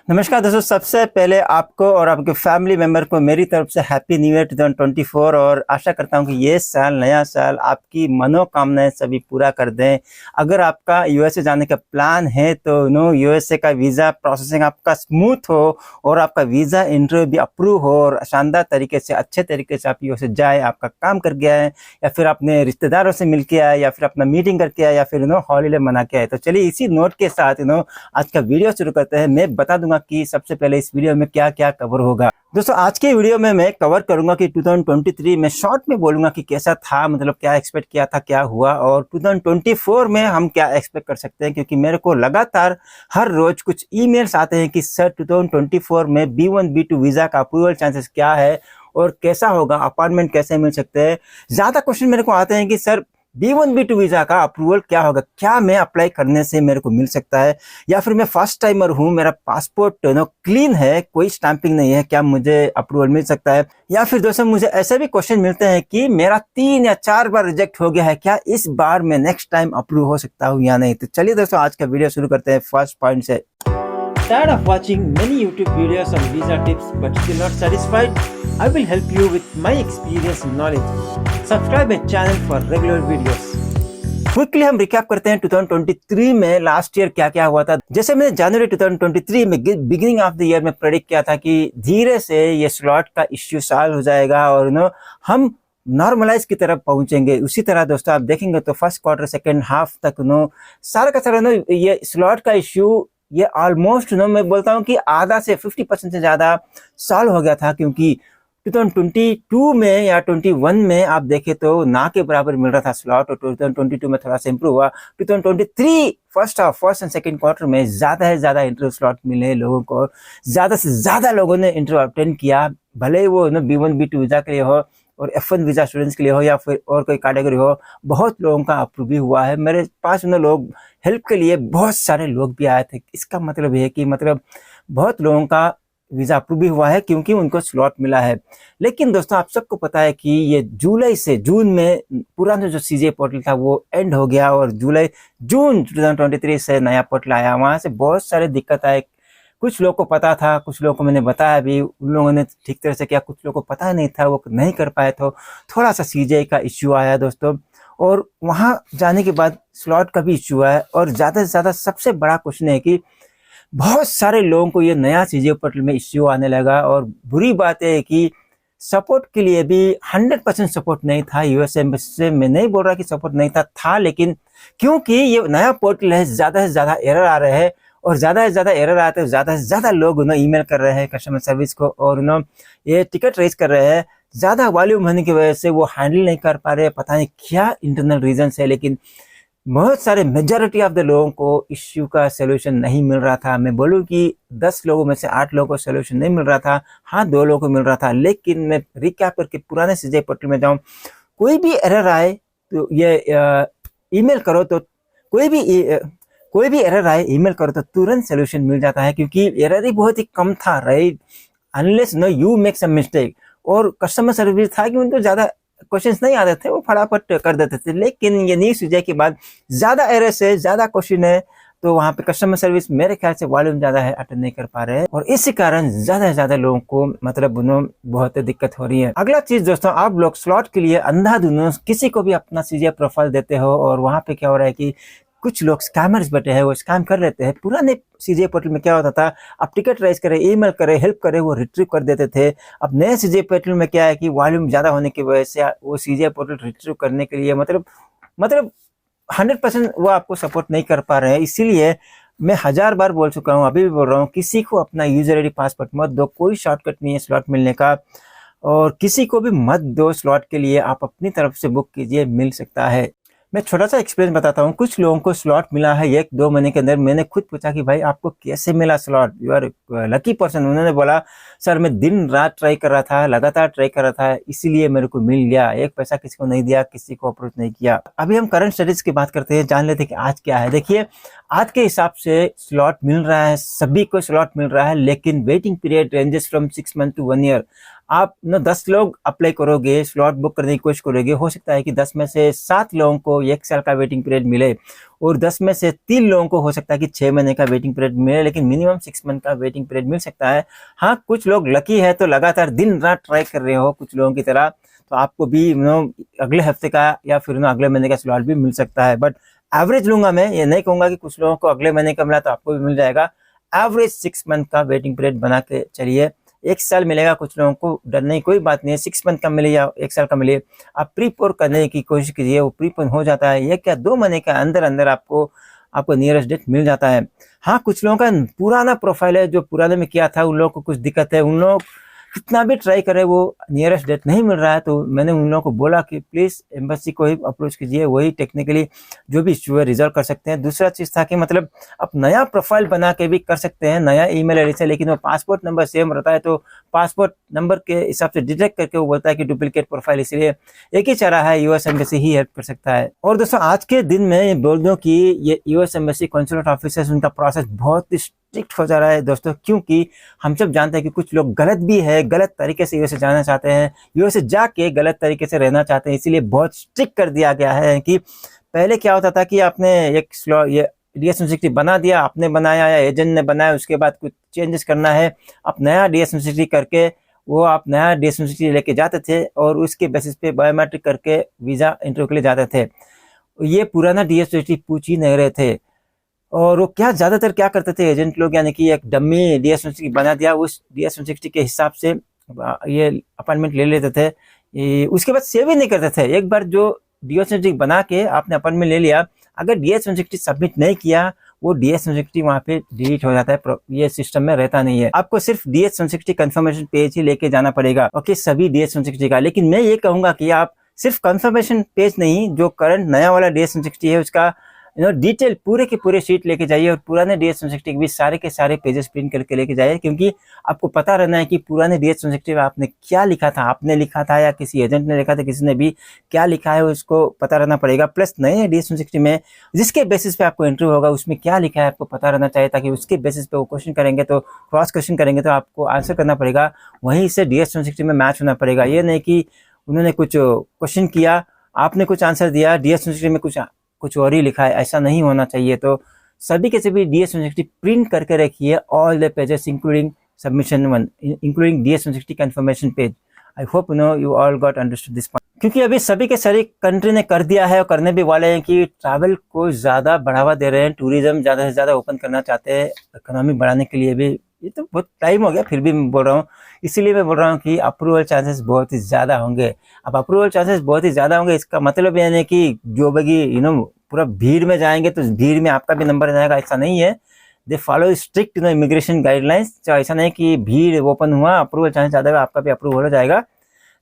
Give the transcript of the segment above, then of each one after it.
नमस्कार दोस्तों, सबसे पहले आपको और आपके फैमिली मेंबर को मेरी तरफ से हैप्पी न्यू ईयर 2024। और आशा करता हूं कि ये साल, नया साल, आपकी मनोकामनाएं सभी पूरा कर दें। अगर आपका यूएसए जाने का प्लान है तो यूएसए का वीज़ा प्रोसेसिंग आपका स्मूथ हो और आपका वीज़ा इंटरव्यू भी अप्रूव हो और शानदार तरीके से, अच्छे तरीके से आप यूएसए जाए। आपका काम कर गया है या फिर अपने रिश्तेदारों से मिल के आए या फिर अपना मीटिंग करके आए या फिर हॉलीडे मना के आए। तो चलिए इसी नोट के साथ आज का वीडियो शुरू करते हैं। मैं बता दूंगा कि सबसे पहले इस वीडियो में क्या क्या कवर होगा। दोस्तों, आज के वीडियो में मैं कवर करूंगा कि 2023 में शॉर्ट में बोलूंगा कि कैसा था, मतलब क्या एक्सपेक्ट किया था, क्या हुआ, और 2024 में हम क्या एक्सपेक्ट कर सकते हैं। क्योंकि मेरे को लगातार हर रोज कुछ ईमेल्स आते हैं कि सर 2024 में B1 B2 वीजा का अप्रूवल चांसेस क्या है और कैसा होगा, अपॉइंटमेंट कैसे मिल सकते हैं। ज्यादा क्वेश्चन मेरे को आते हैं कि सर B1 B2 वीजा का अप्रूवल क्या होगा, क्या मैं अप्लाई करने से मेरे को मिल सकता है, या फिर मैं फर्स्ट टाइमर हूं, मेरा पासपोर्ट क्लीन है, कोई स्टैंपिंग नहीं है, क्या मुझे अप्रूवल मिल सकता है। या फिर दोस्तों मुझे ऐसे भी क्वेश्चन मिलते हैं कि मेरा 3 या 4 बार रिजेक्ट हो गया है, क्या इस बार मैं नेक्स्ट टाइम अप्रूव हो सकता हूँ या नहीं। तो चलिए दोस्तों आज का वीडियो शुरू करते हैं फर्स्ट पॉइंट से। Tired of watching many YouTube videos on visa tips but still not satisfied? I will help you with my experience and knowledge. Subscribe my channel for regular videos. Quickly हम recap करते हैं 2023 में last year क्या क्या हुआ था। जैसे मैंने जनवरी 2023 में बिगिनिंग ऑफ द ईयर में प्रेडिक्ट किया था कि धीरे से ये स्लॉट का इश्यू सॉल्व हो जाएगा और हम नॉर्मलाइज की तरफ पहुंचेंगे। उसी तरह दोस्तों आप देखेंगे तो फर्स्ट क्वार्टर सेकेंड हाफ तक सारा का सारा ये स्लॉट का इश्यू ये ऑलमोस्ट मैं बोलता हूं कि आधा से 50% से ज्यादा सॉल्व हो गया था। क्योंकि 2022 में या 21 में आप देखें तो ना के बराबर मिल रहा था स्लॉट, और 2022 में थोड़ा सा इंप्रूव हुआ। 2023 फर्स्ट एंड सेकंड क्वार्टर में ज्यादा से ज्यादा इंटरव्यू स्लॉट मिले लोगों को, ज्यादा से ज्यादा लोगों ने इंटरव्यू अटेंड किया, भले ही वो B1 B2 वीजा के लिए हो और F1 वीजा स्टूडेंट्स के लिए हो या फिर और कोई कैटेगरी हो। बहुत लोगों का अप्रूव भी हुआ है। मेरे पास लोग हेल्प के लिए बहुत सारे लोग भी आए थे। इसका मतलब है कि बहुत लोगों का वीजा अप्रूव भी हुआ है क्योंकि उनको स्लॉट मिला है। लेकिन दोस्तों आप सबको पता है कि ये जुलाई से जून में पुराना जो सीजे पोर्टल था वो एंड हो गया और जून 2023 से नया पोर्टल आया। वहां से बहुत सारे दिक्कत आए। कुछ लोगों को पता था, कुछ लोगों को मैंने बताया भी, उन लोगों ने ठीक तरह से किया, कुछ लोगों को पता नहीं था, वो नहीं कर पाए। तो थोड़ा सा सीजे का इश्यू आया दोस्तों, और वहां जाने के बाद स्लॉट का भी इश्यू आया। और ज्यादा से ज्यादा सबसे बड़ा क्वेश्चन है कि बहुत सारे लोगों को ये नया सीजे पोर्टल में इश्यू आने लगा। और बुरी बात है कि सपोर्ट के लिए भी 100% सपोर्ट नहीं था यूएस एम्बेसी से। मैं नहीं बोल रहा कि सपोर्ट नहीं था, लेकिन क्योंकि ये नया पोर्टल है, ज्यादा से ज्यादा एरर आ रहे हैं और ज्यादा से ज्यादा एरर आते हैं, ज्यादा से ज्यादा लोग ईमेल कर रहे हैं कस्टमर सर्विस को और ये टिकट रेज कर रहे हैं। ज्यादा वॉल्यूम होने की वजह से वो हैंडल नहीं कर पा रहे, पता नहीं क्या इंटरनल रीजन है। लेकिन बहुत सारे मेजॉरिटी ऑफ द लोगों को इश्यू का सोल्यूशन नहीं मिल रहा था। मैं बोलूं कि 10 लोगों में से 8 लोगों को सोल्यूशन नहीं मिल रहा था, हाँ 2 लोगों को मिल रहा था। लेकिन मैं रिकैप करके पुराने सीजे पोर्टल में जाऊं, कोई भी एरर आए तो ये ईमेल करो, तो कोई भी एरर आए ईमेल करो तो तुरंत सोल्यूशन मिल जाता है। क्योंकि एरर ही बहुत ही कम था, right, unless you make some mistake. और कस्टमर सर्विस था कि उनको ज्यादा क्वेश्चंस नहीं आते थे, वो फटाफट कर देते थे। लेकिन ये न्यू सीजे के बाद ज्यादा एरर्स है, ज्यादा क्वेश्चन है, तो वहां पे कस्टमर सर्विस मेरे ख्याल से वॉल्यूम ज्यादा है, अटेंड नहीं कर पा रहे हैं और इसी कारण ज्यादा से ज्यादा लोगों को बहुत दिक्कत हो रही है। अगला चीज दोस्तों, आप लोग स्लॉट के लिए अंधाधुंध किसी को भी अपना सीजे प्रोफाइल देते हो और वहां पे क्या हो रहा है कि कुछ लोग स्कैमर्स बैठे हैं, वो स्कैम कर लेते हैं। पुराने सीजे पोर्टल में क्या होता था, आप टिकट राइज करे, ईमेल करे, हेल्प करे, वो रिट्रीव कर देते थे। अब नए सीजे पोर्टल में क्या है कि वॉल्यूम ज्यादा होने की वजह से वो सीजे पोर्टल रिट्रीव करने के लिए मतलब 100% वो आपको सपोर्ट नहीं कर पा रहे हैं। इसीलिए मैं 1000 बार बोल चुका हूँ, अभी भी बोल रहा हूँ, किसी को अपना यूजर आईडी पासवर्ड मत दो। कोई शॉर्टकट नहीं है स्लॉट मिलने का, और किसी को भी मत दो स्लॉट के लिए। आप अपनी तरफ से बुक कीजिए, मिल सकता है। मैं छोटा सा एक्सपीरियंस बताता हूँ। कुछ लोगों को स्लॉट मिला है 1-2 महीने के अंदर। मैंने खुद पूछा कि भाई आपको कैसे मिला slot, you are lucky person. उन्होंने बोला सर मैं दिन रात ट्राई कर रहा था, लगातार ट्राई कर रहा था, इसीलिए मेरे को मिल गया। 1 पैसा किसी को नहीं दिया, किसी को अप्रोच नहीं किया। अभी हम करंट स्टेटस की बात करते हैं, जान लेते हैं कि आज क्या है। देखिए आज के हिसाब से स्लॉट मिल रहा है, सभी को स्लॉट मिल रहा है, लेकिन waiting period ranges from 6 month to 1 year। आप न 10 लोग अप्लाई करोगे, स्लॉट बुक करने की कोशिश करोगे, हो सकता है कि 10 में से 7 लोगों को 1 साल का वेटिंग पीरियड मिले और 10 में से 3 लोगों को हो सकता है कि 6 महीने का वेटिंग पीरियड मिले, लेकिन मिनिमम 6 मंथ का वेटिंग पीरियड मिल सकता है। हाँ, कुछ लोग लकी है तो लगातार दिन रात ट्राई कर रहे हो कुछ लोगों की तरह, तो आपको भी अगले हफ्ते का या फिर अगले महीने का स्लॉट भी मिल सकता है। बट एवरेज लूंगा मैं, ये नहीं कहूंगा कि कुछ लोगों को अगले महीने का मिला तो आपको भी मिल जाएगा। एवरेज 6 मंथ का वेटिंग पीरियड बना के चलिए। 1 साल मिलेगा कुछ लोगों को, डरने की कोई बात नहीं है। 6 मंथ का मिले या 1 साल का मिले, आप प्रीपोन करने की कोशिश कीजिए, वो प्रीपोन हो जाता है। ये क्या 2 महीने के अंदर अंदर आपको नियरेस्ट डेट मिल जाता है। हाँ, कुछ लोगों का पुराना प्रोफाइल है, जो पुराने में किया था, उन लोगों को कुछ दिक्कत है, उन लोग कितना भी ट्राई करे वो नियरेस्ट डेट नहीं मिल रहा है। तो मैंने उन लोगों को बोला कि प्लीज़ एम्बेसी को ही अप्रोच कीजिए, वही टेक्निकली जो भी इश्यू है रिजॉल्व कर सकते हैं। दूसरा चीज़ था कि मतलब आप नया प्रोफाइल बना के भी कर सकते हैं, नया ईमेल आईडी से, लेकिन वो पासपोर्ट नंबर सेम रहता है, तो पासपोर्ट नंबर के हिसाब से डिटेक्ट करके वो बोलता है कि डुप्लीकेट प्रोफाइल। इसलिए एक ही चारा है, यूएस एम्बेसी ही हेल्प कर सकता है। और दोस्तों, आज के दिन में बोल दूं कि ये यूएस एम्बेसी कॉन्सुलेट ऑफिसर्स, उनका प्रोसेस बहुत ही स्ट्रिक्ट हो जा रहा है दोस्तों, क्योंकि हम सब जानते हैं कि कुछ लोग गलत भी है, गलत तरीके से यूएसए जाना चाहते हैं, यूएसए जाके गलत तरीके से रहना चाहते हैं। इसीलिए बहुत स्ट्रिक्ट कर दिया गया है कि पहले क्या होता था कि आपने एक ये DS-160 बना दिया, आपने बनाया या एजेंट ने बनाया, उसके बाद कुछ चेंजेस करना है, आप नया DS-160 करके वो आप नया DS-160 लेके जाते थे और उसके बेसिस पे बायोमेट्रिक करके वीज़ा इंटरव्यू के लिए जाते थे। ये पुराना DS-160 पूछ ही नहीं रहे थे। और वो क्या ज़्यादातर क्या करते थे एजेंट लोग, यानी कि एक डमी DS-160 बना दिया, उस DS-160 के हिसाब से ये अपॉइंटमेंट ले लेते थे। उसके बाद सेव ही नहीं करते थे। एक बार जो DS-160 बना के आपने अपॉइंटमेंट ले लिया, अगर DS-160 सबमिट नहीं किया, वो DS-160 वहाँ पे डिलीट हो जाता है, ये सिस्टम में रहता नहीं है। आपको सिर्फ DS-160 कंफर्मेशन पेज ही लेके जाना पड़ेगा, ओके, सभी DS-160 का। लेकिन मैं ये कहूँगा कि आप सिर्फ कंफर्मेशन पेज नहीं, जो करंट नया वाला DS-160 है उसका डिटेल पूरे के पूरे शीट लेके जाइए, और पुराने DS-160 के भी सारे के सारे पेजेस प्रिंट करके लेके जाइए, क्योंकि आपको पता रहना है कि पुराने DS-160 में आपने क्या लिखा था, आपने लिखा था या किसी एजेंट ने लिखा था, किसी ने भी क्या लिखा है उसको पता रहना पड़ेगा। प्लस नए DS-160 में जिसके बेसिस पे आपको इंटरव्यू होगा उसमें क्या लिखा है आपको पता रहना चाहिए, ताकि उसके बेसिस पे वो क्वेश्चन करेंगे तो क्रॉस क्वेश्चन करेंगे तो आपको आंसर करना पड़ेगा, वहीं से DS-160 में मैच होना पड़ेगा। ये नहीं कि उन्होंने कुछ क्वेश्चन किया, आपने कुछ आंसर दिया, DS-160 में कुछ और ही लिखा है, ऐसा नहीं होना चाहिए। तो सभी के सभी DS-160 प्रिंट करके रखिए, all the pages including submission 1, including DS-160 confirmation page. I hope you all got understood this point, क्योंकि अभी सभी के सभी कंट्री ने कर दिया है और करने भी वाले हैं कि ट्रैवल को ज़्यादा बढ़ावा दे रहे हैं, टूरिज्म ज़्यादा से ज़्यादा ओपन करना चाहते हैं, इकोनॉमी बढ़ाने के लिए भी। ये तो बहुत टाइम हो गया, फिर भी मैं बोल रहा हूँ, इसीलिए मैं बोल रहा हूँ कि अप्रूवल चांसेस बहुत ही ज़्यादा होंगे। अब अप्रूवल चांसेस बहुत ही ज़्यादा होंगे, इसका मतलब ये नहीं कि जो बगी पूरा भीड़ में जाएंगे तो भीड़ में आपका भी नंबर जाएगा, ऐसा नहीं है। They follow strict immigration guidelines, तो ऐसा नहीं कि भीड़ ओपन हुआ अप्रूवल चांसेस ज़्यादा है, आपका भी अप्रूवल हो जाएगा।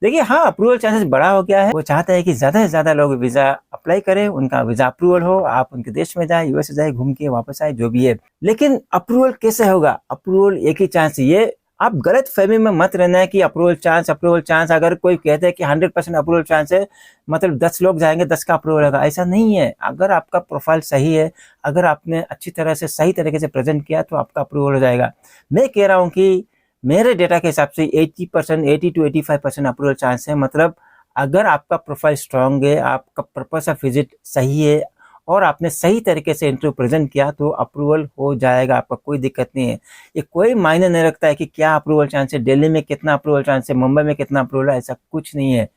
देखिए, हाँ, अप्रूवल चांसेस बड़ा हो गया है, वो चाहते हैं कि ज़्यादा से ज़्यादा लोग वीज़ा अप्लाई करें, उनका वीज़ा अप्रूवल हो, आप उनके देश में जाए, यूएस जाए, घूम के वापस आए, जो भी है। लेकिन अप्रूवल कैसे होगा? अप्रूवल एक ही चांस, ये आप गलत फहमी में मत रहना है कि अप्रूवल चांस। अगर कोई कहते हैं कि 100% अप्रूवल चांस है, मतलब 10 लोग जाएंगे 10 का अप्रूवल होगा, ऐसा नहीं है। अगर आपका प्रोफाइल सही है, अगर आपने अच्छी तरह से सही तरीके से प्रेजेंट किया तो आपका अप्रूवल हो जाएगा। मैं कह रहा हूँ कि मेरे डेटा के हिसाब से 80 to 85% अप्रूवल चांस है। मतलब अगर आपका प्रोफाइल स्ट्रांग है, आपका पर्पस ऑफ विजिट सही है और आपने सही तरीके से इंटरव्यू प्रेजेंट किया तो अप्रूवल हो जाएगा, आपका कोई दिक्कत नहीं है। ये कोई मायने नहीं रखता है कि क्या अप्रूवल चांस है, दिल्ली में कितना अप्रूवल चांस है, मुंबई में कितना अप्रूवल है, ऐसा कुछ नहीं है।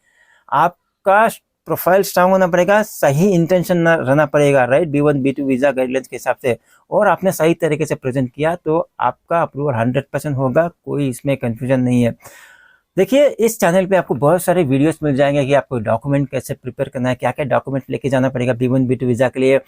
आपका प्रोफाइल स्ट्रांग होना पड़ेगा, सही इंटेंशन रहना पड़ेगा, right, B1 B2 visa guidelines के हिसाब से, और आपने सही तरीके से प्रेजेंट किया तो आपका अप्रूवल 100% होगा, कोई इसमें कंफ्यूजन नहीं है। देखिए, इस चैनल पे आपको बहुत सारे वीडियोस मिल जाएंगे कि आपको डॉक्यूमेंट कैसे प्रिपेयर करना है, क्या क्या डॉक्यूमेंट लेके जाना पड़ेगा B1 B2 वीज़ा के लिए,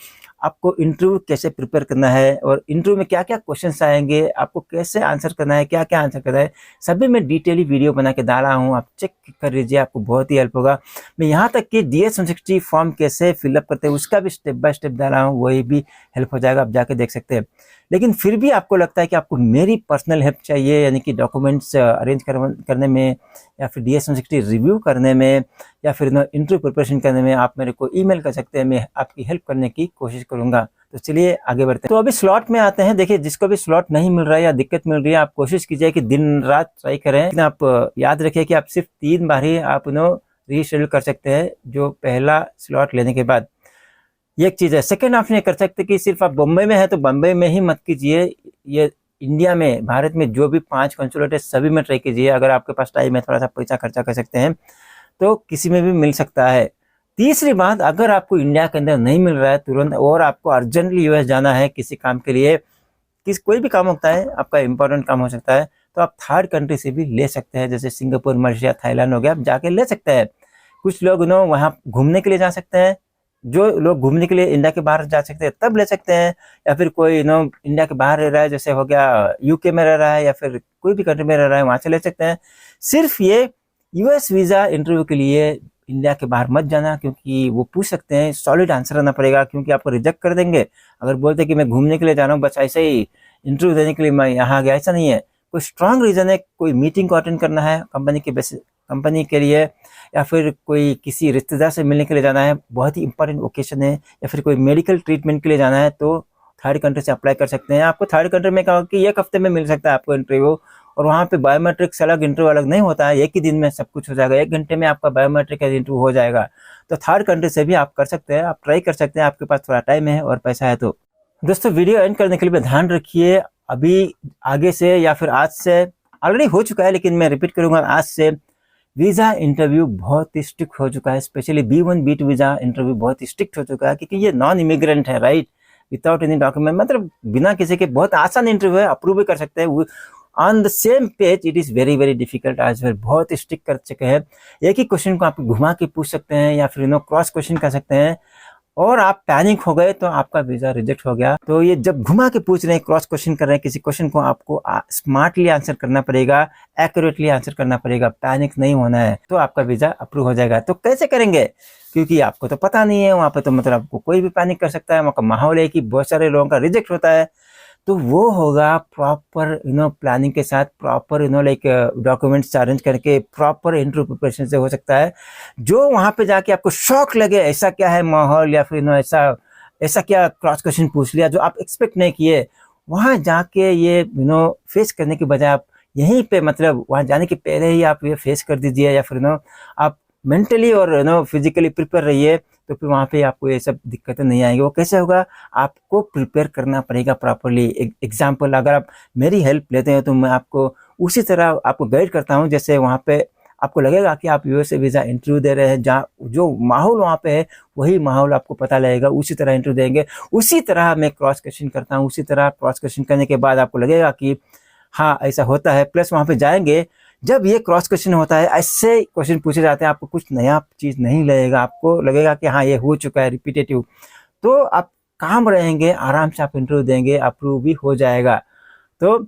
आपको इंटरव्यू कैसे प्रिपेयर करना है और इंटरव्यू में क्या क्या क्वेश्चंस आएंगे, आपको कैसे आंसर करना है, क्या क्या आंसर करना है, सभी मैं डिटेली वीडियो बना के डाला हूँ, आप चेक कर लीजिए, आपको बहुत ही हेल्प होगा। मैं यहाँ तक कि DS-160 फॉर्म कैसे फिलअप करते हैं उसका भी स्टेप बाय स्टेप डाला हूँ, वही भी हेल्प हो जाएगा, आप जाके देख सकते हैं। लेकिन फिर भी आपको लगता है कि आपको मेरी पर्सनल हेल्प चाहिए, यानी कि डॉक्यूमेंट्स अरेंज करने में, या फिर DS-160 रिव्यू करने में, या फिर इंटरव्यू प्रिपरेशन करने में आप मेरे को ईमेल कर सकते हैं, मैं आपकी हेल्प करने की कोशिश करूंगा। तो चलिए आगे बढ़ते हैं। तो अभी स्लॉट में आते हैं। देखिए, जिसको भी स्लॉट नहीं मिल रहा है या दिक्कत मिल रही है, आप कोशिश कीजिए कि दिन रात ट्राई करें, लेकिन आप याद रखिए कि आप सिर्फ 3 बार ही आप रीशेड्यूल कर सकते हैं जो पहला स्लॉट लेने के बाद। ये एक चीज़ है। सेकंड, आप ये कर सकते कि सिर्फ आप बम्बई में है तो बम्बई में ही मत कीजिए, ये इंडिया में, भारत में जो भी 5 कंसुलेट है सभी में ट्राई कीजिए। अगर आपके पास टाइम है, थोड़ा सा पैसा खर्चा कर सकते हैं तो किसी में भी मिल सकता है। तीसरी बात, अगर आपको इंडिया के अंदर नहीं मिल रहा है तुरंत और आपको अर्जेंटली यूएस जाना है किसी काम के लिए, कोई भी काम होता है, आपका इंपॉर्टेंट काम हो सकता है, तो आप थर्ड कंट्री से भी ले सकते हैं, जैसे सिंगापुर, मलेशिया, थाईलैंड हो गया, आप जाके ले सकते हैं। कुछ लोग वहाँ घूमने के लिए जा सकते हैं। जो लोग घूमने के लिए इंडिया के बाहर जा सकते हैं तब ले सकते हैं, या फिर कोई इंडिया के बाहर रह रहा है, जैसे हो गया यूके में रह रहा है या फिर कोई भी कंट्री में रह रहा है, वहाँ से ले सकते हैं। सिर्फ ये यूएस वीज़ा इंटरव्यू के लिए इंडिया के बाहर मत जाना, क्योंकि वो पूछ सकते हैं, सॉलिड आंसर आना पड़ेगा, क्योंकि आपको रिजेक्ट कर देंगे अगर बोलते कि मैं घूमने के लिए जा रहा हूँ, बस ऐसे ही इंटरव्यू देने के लिए मैं यहाँ गया। ऐसा नहीं है, कोई स्ट्रांग रीज़न है, कोई मीटिंग को अटेंड करना है कंपनी के लिए, या फिर कोई किसी रिश्तेदार से मिलने के लिए जाना है, बहुत ही इंपॉर्टेंट ओकेशन है, या फिर कोई मेडिकल ट्रीटमेंट के लिए जाना है, तो थर्ड कंट्री से अप्लाई कर सकते हैं। आपको थर्ड कंट्री में कहा कि 1 हफ्ते में मिल सकता है आपको इंटरव्यू, और वहाँ पे बायोमेट्रिक्स अलग, इंटरव्यू अलग नहीं होता है, एक ही दिन में सब कुछ हो जाएगा, 1 घंटे में आपका बायोमेट्रिक का इंटरव्यू हो जाएगा। तो थर्ड कंट्री से भी आप कर सकते हैं, आप ट्राई कर सकते हैं, आपके पास थोड़ा टाइम है और पैसा है तो। दोस्तों, वीडियो एंड करने के लिए ध्यान रखिए, अभी आगे से या फिर आज से, ऑलरेडी हो चुका है लेकिन मैं रिपीट करूंगा, आज से वीज़ा इंटरव्यू बहुत ही स्ट्रिक्ट हो चुका है। Specially B1 B2 visa interview बहुत ही स्ट्रिक्ट हो चुका है, क्योंकि ये नॉन इमिग्रेंट है, राइट, विदाउट एनी डॉक्यूमेंट, मतलब बिना किसी के, बहुत आसान इंटरव्यू है, अप्रूव भी कर सकते हैं। On the same page it is very very difficult as well, बहुत स्ट्रिक्ट कर चुके हैं। एक ही क्वेश्चन को आप घुमा के पूछ सकते हैं या फिर क्रॉस क्वेश्चन कर सकते हैं, और आप पैनिक हो गए तो आपका वीज़ा रिजेक्ट हो गया। तो ये जब घुमा के पूछ रहे हैं, क्रॉस क्वेश्चन कर रहे हैं, किसी क्वेश्चन को आपको स्मार्टली आंसर करना पड़ेगा, एक्यूरेटली आंसर करना पड़ेगा, पैनिक नहीं होना है, तो आपका वीज़ा अप्रूव हो जाएगा। तो कैसे करेंगे, क्योंकि आपको तो पता नहीं है, वहाँ पे तो मतलब आपको कोई भी पैनिक कर सकता है, वहाँ का माहौल है कि बहुत सारे लोगों का रिजेक्ट होता है। तो वो होगा प्रॉपर प्लानिंग के साथ, प्रॉपर लाइक डॉक्यूमेंट्स अरेंज करके, प्रॉपर इंटरव्यू प्रिपरेशन से हो सकता है, जो वहाँ पे जाके आपको शॉक लगे, ऐसा क्या है माहौल, या फिर ऐसा क्या क्रॉस क्वेश्चन पूछ लिया जो आप एक्सपेक्ट नहीं किए। वहाँ जाके ये फेस करने के बजाय आप यहीं पे, मतलब वहाँ जाने के पहले ही आप ये फेस कर दीजिए, या फिर आप मेंटली और फिजिकली प्रिपेयर रहिए, तो फिर वहाँ पे आपको ये सब दिक्कतें नहीं आएंगी। वो कैसे होगा, आपको प्रिपेयर करना पड़ेगा प्रॉपरली। एग्जाम्पल, अगर आप मेरी हेल्प लेते हैं तो मैं आपको उसी तरह आपको गाइड करता हूँ, जैसे वहाँ पे आपको लगेगा कि आप यूएसए वीज़ा इंटरव्यू दे रहे हैं, जहाँ जो माहौल वहाँ पे है वही माहौल आपको पता लगेगा, उसी तरह इंटरव्यू देंगे। उसी तरह मैं क्रॉस क्वेश्चन करता हूँ, उसी तरह क्रॉस क्वेश्चन करने के बाद आपको लगेगा कि हाँ ऐसा होता है। प्लस वहाँ पे जाएंगे, जब ये क्रॉस क्वेश्चन होता है, ऐसे क्वेश्चन पूछे जाते हैं, आपको कुछ नया चीज़ नहीं लगेगा, आपको लगेगा कि हाँ ये हो चुका है, रिपीटेटिव, तो आप काम रहेंगे, आराम से आप इंटरव्यू देंगे, अप्रूव भी हो जाएगा। तो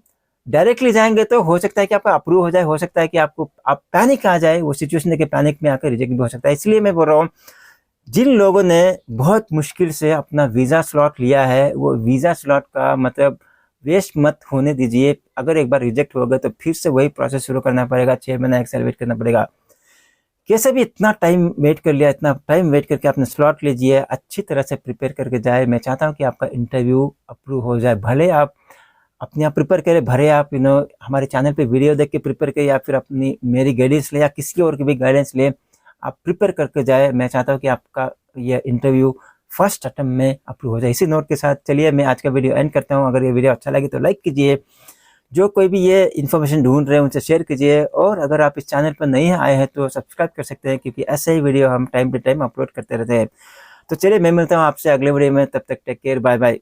डायरेक्टली जाएंगे तो हो सकता है कि आपका अप्रूव हो जाए, हो सकता है कि आप पैनिक आ जाए, वो सिचुएशन देखे पैनिक में आकर रिजेक्ट भी हो सकता है। इसलिए मैं बोल रहा हूँ, जिन लोगों ने बहुत मुश्किल से अपना वीज़ा स्लॉट लिया है, वो वीज़ा स्लॉट का मतलब वेस्ट मत होने दीजिए। अगर एक बार रिजेक्ट हो गए तो फिर से वही प्रोसेस शुरू करना पड़ेगा, 6 महीना 1 साल वेट करना पड़ेगा। कैसे भी इतना टाइम वेट कर लिया, इतना टाइम वेट करके आपने स्लॉट लीजिए, अच्छी तरह से प्रिपेयर करके जाए। मैं चाहता हूँ कि आपका इंटरव्यू अप्रूव हो जाए, भले आप अपने आप प्रिपेयर करें, भले आप हमारे चैनल पे वीडियो देख के प्रिपेयर करें, या फिर अपनी मेरी गाइडेंस ले, या किसी और की भी गाइडेंस ले, आप प्रिपेयर करके जाए। मैं चाहता हूँ कि आपका ये इंटरव्यू फर्स्ट अटेम्प्ट में अप्रूव हो जाए। इसी नोट के साथ चलिए मैं आज का वीडियो एंड करता हूँ। अगर ये वीडियो अच्छा लगे तो लाइक कीजिए, जो कोई भी ये इन्फॉर्मेशन ढूंढ रहे हैं उनसे शेयर कीजिए, और अगर आप इस चैनल पर नहीं आए हैं तो सब्सक्राइब कर सकते हैं, क्योंकि ऐसे ही वीडियो हम टाइम टू टाइम अपलोड करते रहते हैं। तो चलिए मैं मिलता हूँ आपसे अगले वीडियो में, तब तक टेक केयर, बाय बाय।